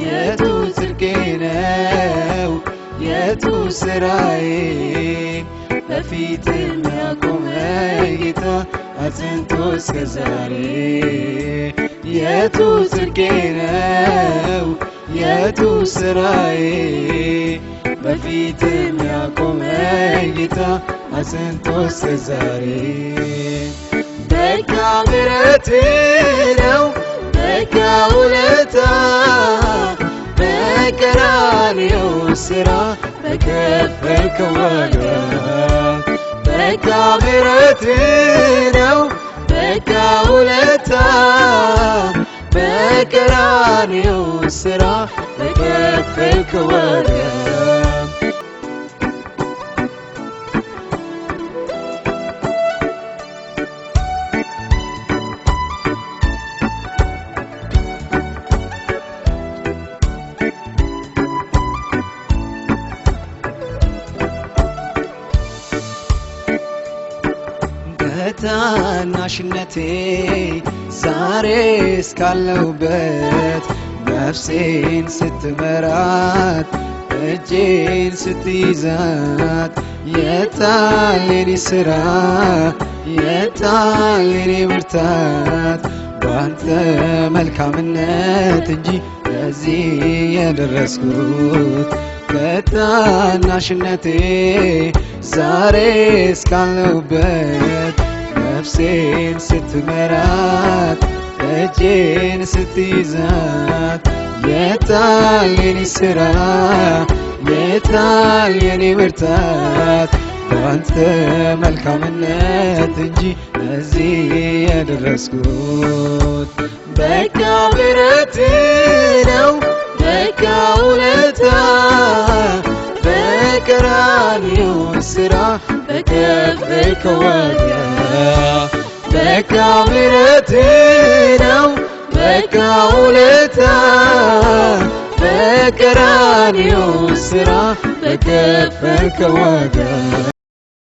የቱ ጽድቄ ነው የቱ ስራዬ በፊት የሚያቆመኝ ጌታ አጽንቶ እስከ ዛሬ የቱ ጽድቄ ነው የቱ ስራዬ በፊት የሚያቆመኝ ጌታ አጽንቶ እስከ ዛሬ በቃ ምሕረት ነው በቃ ውለታ በቀራንዮ ስራ በከፈልከው ዋጋ በቃ ምሕረት ነው በቃ ውለታ በቀራንዮ ስራ በከፈልከው ዋጋ በታናሽነቴ ዛሬ እስካለሁበት ነፍሴን ስትመራት እጄን ስትይዛት የታል የኔ ሥራ የታል የኔ ብርታት ባንተ መልካምነት እንጂ እዚህ የደረስኩት በታናሽነቴ ዛሬ እስካለሁበት ነፍሴን ስትመራት እጄን ስትይዛት የታል የኔ ሥራ የታል የኔ ብርታት ባንተ መልካምነት እንጂ እዚህ የደረስኩት በቃ ምሕረት ነው በቃ ውለታ በቀራንዮ ስራ በከፈልከው ዋጋ በቃ ምሕረት ነው በቃ ውለታ በቀራንዮ ስራ በከፈልከው ዋጋ